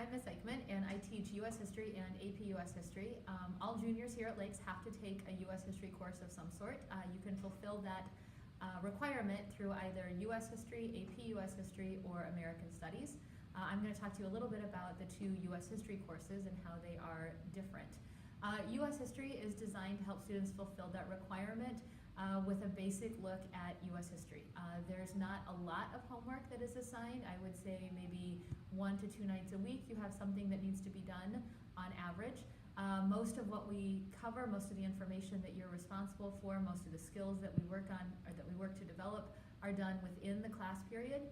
I'm Ms. Eichmann, and I teach U.S. History and AP U.S. History. All juniors here at Lakes have to take a U.S. History course of some sort. You can fulfill that requirement through either U.S. History, AP U.S. History, or American Studies. I'm going to talk to you a little bit about the two U.S. History courses and how they are different. U.S. History is designed to help students fulfill that requirement with a basic look at U.S. history. There's not a lot of homework that is assigned. I would say maybe 1 to 2 nights a week you have something that needs to be done on average. Most of what we cover, most of the information that you're responsible for, most of the skills that we work on or that we work to develop are done within the class period.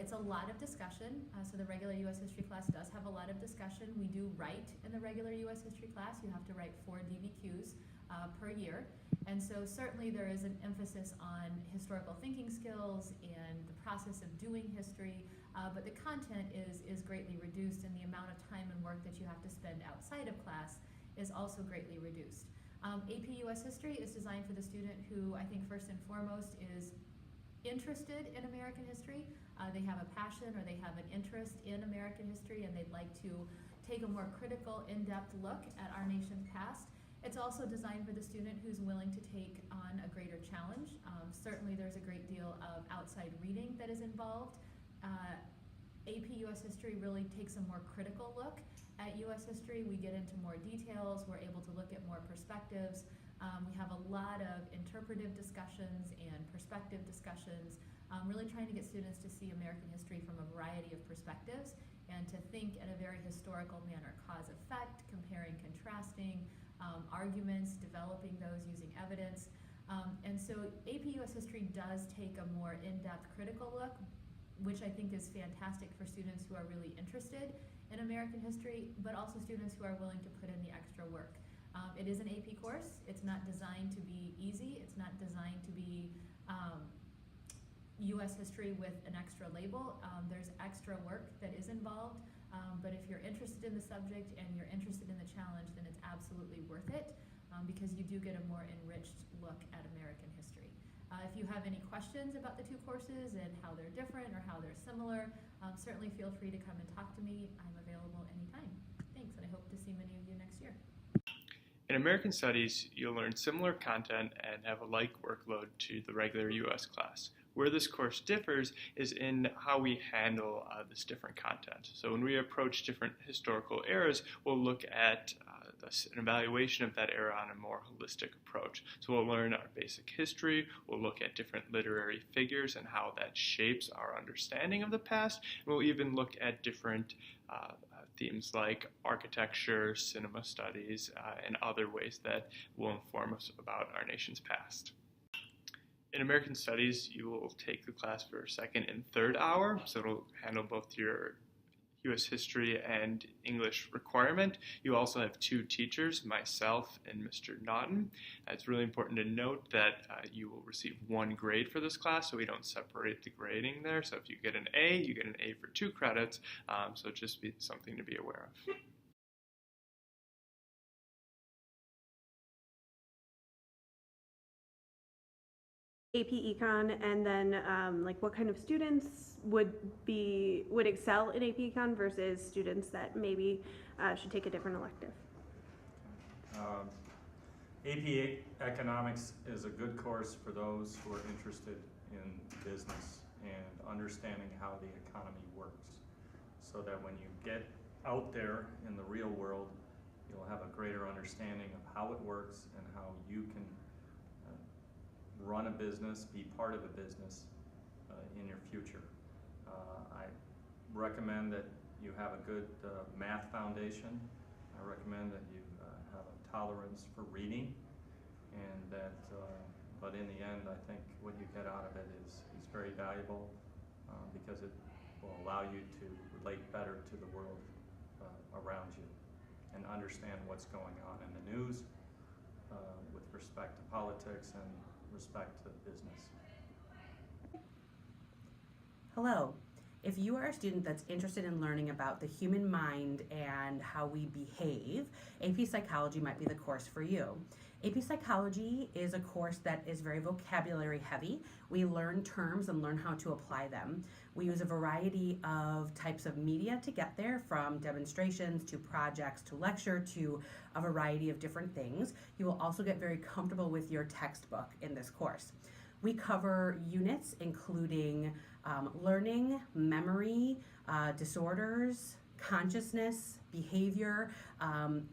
It's a lot of discussion, so the regular U.S. History class does have a lot of discussion. We do write in the regular U.S. History class. You have to write 4 DBQs per year. And so certainly there is an emphasis on historical thinking skills and the process of doing history, but the content is greatly reduced, and the amount of time and work that you have to spend outside of class is also greatly reduced. AP U.S. History is designed for the student who I think first and foremost is interested in American history. They have a passion or they have an interest in American history, and they'd like to take a more critical, in-depth look at our nation's past. It's also designed for the student who's willing to take on a greater challenge. Certainly there's a great deal of outside reading that is involved. AP U.S. History really takes a more critical look at U.S. history. We get into more details. We're able to look at more perspectives. We have a lot of interpretive discussions and perspective discussions, really trying to get students to see American history from a variety of perspectives and to think in a very historical manner, cause-effect, comparing, contrasting, arguments, developing those using evidence. And so AP U.S. History does take a more in-depth critical look, which I think is fantastic for students who are really interested in American history, but also students who are willing to put in the extra work. It is an AP course. It's not designed to be easy. It's not designed to be U.S. history with an extra label. There's extra work that is involved, but if you're interested in the subject and you're interested in the challenge, then it's absolutely worth it because you do get a more enriched look at American history. If you have any questions about the two courses and how they're different or how they're similar, certainly feel free to come and talk to me. I'm available anytime. Thanks, and I hope to see many of you next year. In American Studies, you'll learn similar content and have a like workload to the regular U.S. class. Where this course differs is in how we handle this different content. So when we approach different historical eras, we'll look at an evaluation of that era on a more holistic approach. So we'll learn our basic history, we'll look at different literary figures and how that shapes our understanding of the past, and we'll even look at different themes like architecture, cinema studies, and other ways that will inform us about our nation's past. In American Studies, you will take the class for second and third hour, so it'll handle both your U.S. history and English requirement. You also have 2 teachers, myself and Mr. Naughton. It's really important to note that you will receive 1 grade for this class, so we don't separate the grading there. So if you get an A, you get an A for 2 credits, so just be something to be aware of. AP Econ, and then like what kind of students would excel in AP Econ versus students that maybe should take a different elective? AP Economics is a good course for those who are interested in business and understanding how the economy works, so that when you get out there in the real world, you'll have a greater understanding of how it works and how you can run a business, be part of a business in your future. I recommend that you have a good math foundation. I recommend that you have a tolerance for reading, and that, but in the end, I think what you get out of it is very valuable because it will allow you to relate better to the world around you and understand what's going on in the news with respect to politics and respect to business. Hello. If you are a student that's interested in learning about the human mind and how we behave, AP Psychology might be the course for you. AP Psychology is a course that is very vocabulary heavy. We learn terms and learn how to apply them. We use a variety of types of media to get there, from demonstrations to projects to lecture to a variety of different things. You will also get very comfortable with your textbook in this course. We cover units including learning, memory, disorders, consciousness, behavior,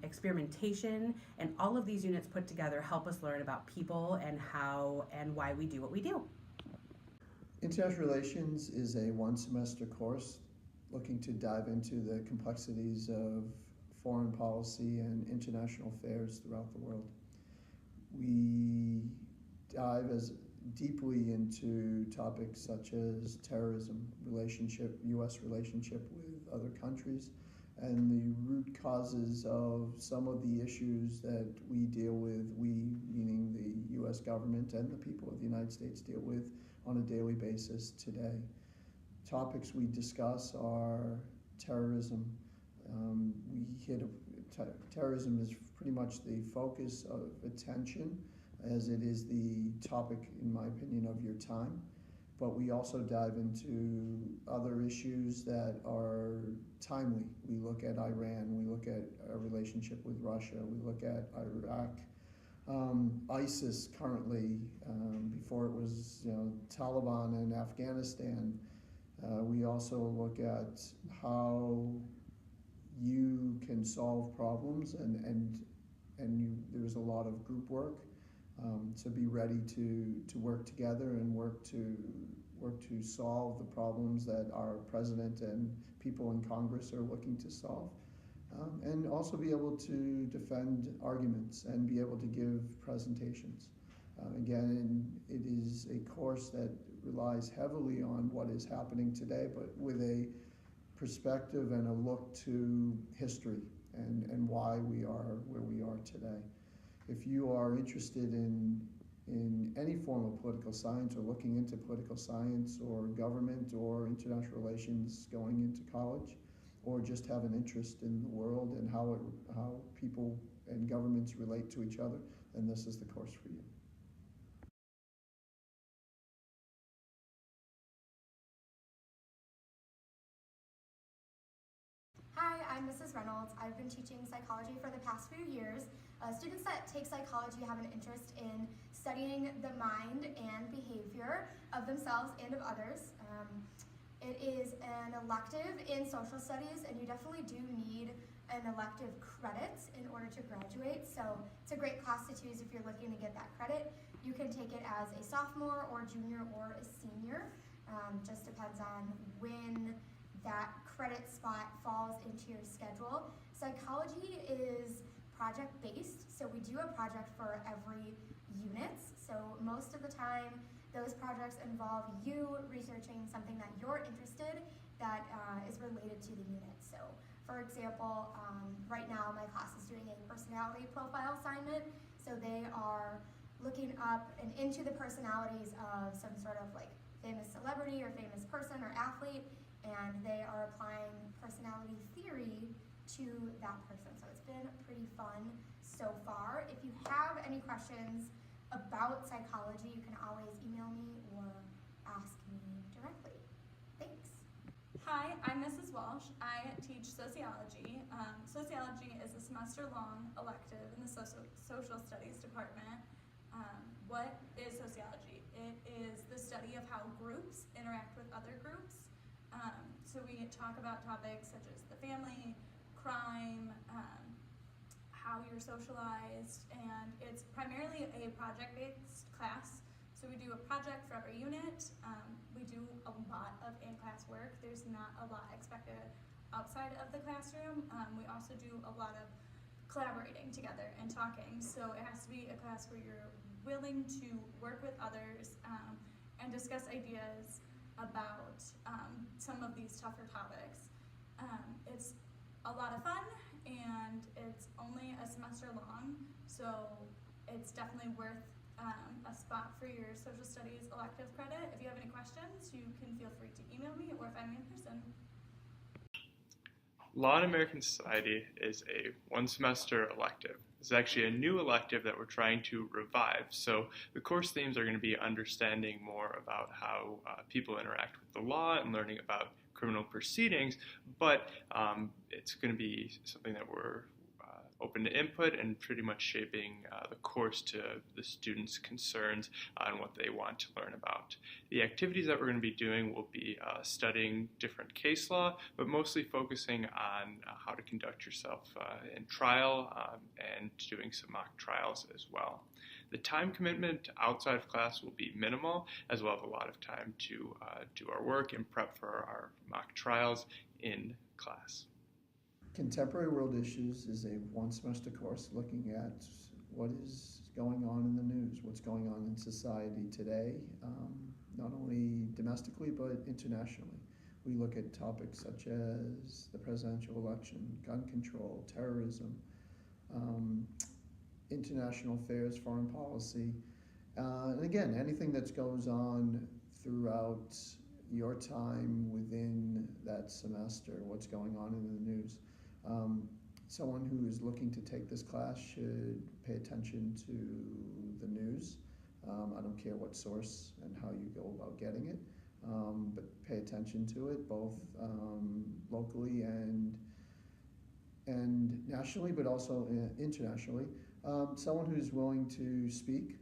experimentation, and all of these units put together help us learn about people and how and why we do what we do. International Relations is a one-semester course looking to dive into the complexities of foreign policy and international affairs throughout the world. We dive as deeply into topics such as terrorism, U.S. relationship with other countries, and the root causes of some of the issues that we deal with, we meaning the U.S. government and the people of the United States deal with on a daily basis today. Topics we discuss are terrorism. Terrorism is pretty much the focus of attention, as it is the topic, in my opinion, of your time. But we also dive into other issues that are timely. We look at Iran, we look at our relationship with Russia, we look at Iraq, ISIS currently, before it was Taliban in Afghanistan. We also look at how you can solve problems, and there's a lot of group work. To be ready to work together and work to solve the problems that our president and people in Congress are looking to solve, and also be able to defend arguments and be able to give presentations. Again, it is a course that relies heavily on what is happening today, but with a perspective and a look to history and why we are where we are today. If you are interested in any form of political science or looking into political science or government or international relations going into college, or just have an interest in the world and how people and governments relate to each other, then this is the course for you. Hi, I'm Mrs. Reynolds. I've been teaching psychology for the past few years. Students that take psychology have an interest in studying the mind and behavior of themselves and of others. It is an elective in social studies, and you definitely do need an elective credit in order to graduate. So it's a great class to choose if you're looking to get that credit. You can take it as a sophomore or junior or a senior. Just depends on when that credit spot falls into your schedule. Psychology is project-based, so we do a project for every unit. So most of the time, those projects involve you researching something that you're interested that is related to the unit. So for example, right now my class is doing a personality profile assignment. So they are looking up and into the personalities of some sort of like famous celebrity or famous person or athlete, and they are applying personality theory to that person. So it's been pretty fun so far. If you have any questions about psychology, you can always email me or ask me directly. Thanks. Hi, I'm Mrs. Walsh. I teach sociology. Sociology is a semester-long elective in the social studies department. What is sociology? It is the study of how groups interact with other groups. So we talk about topics such as the family, crime, how you're socialized, and it's primarily a project-based class. So we do a project for every unit. We do a lot of in-class work. There's not a lot expected outside of the classroom. We also do a lot of collaborating together and talking. So it has to be a class where you're willing to work with others and discuss ideas about some of these tougher topics. It's a lot of fun, and it's only a semester long, so it's definitely worth a spot for your social studies elective credit. If you have any questions, you can feel free to email me or find me in person. Law in American Society is a one-semester elective is actually a new elective that we're trying to revive. So the course themes are going to be understanding more about how people interact with the law and learning about criminal proceedings, but it's going to be something that we're open to input and pretty much shaping the course to the students' concerns and what they want to learn about. The activities that we're going to be doing will be studying different case law, but mostly focusing on how to conduct yourself in trial and doing some mock trials as well. The time commitment outside of class will be minimal, as we'll have a lot of time to do our work and prep for our mock trials in class. Contemporary World Issues is a one-semester course looking at what is going on in the news, what's going on in society today, not only domestically but internationally. We look at topics such as the presidential election, gun control, terrorism, international affairs, foreign policy, and again, anything that goes on throughout your time within that semester, what's going on in the news. Someone who is looking to take this class should pay attention to the news. I don't care what source and how you go about getting it, but pay attention to it both locally and nationally, but also internationally. Someone who's willing to speak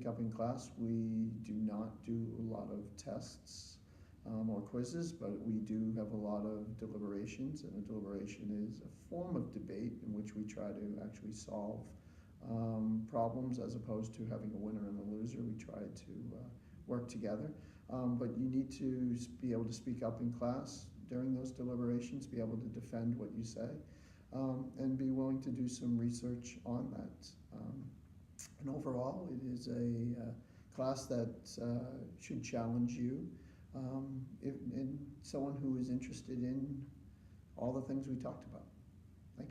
up in class. We do not do a lot of tests or quizzes, but we do have a lot of deliberations, and a deliberation is a form of debate in which we try to actually solve problems as opposed to having a winner and a loser. We try to work together, but you need to be able to speak up in class during those deliberations, be able to defend what you say, and be willing to do some research on that. And overall, it is a class that should challenge you. And someone who is interested in all the things we talked about.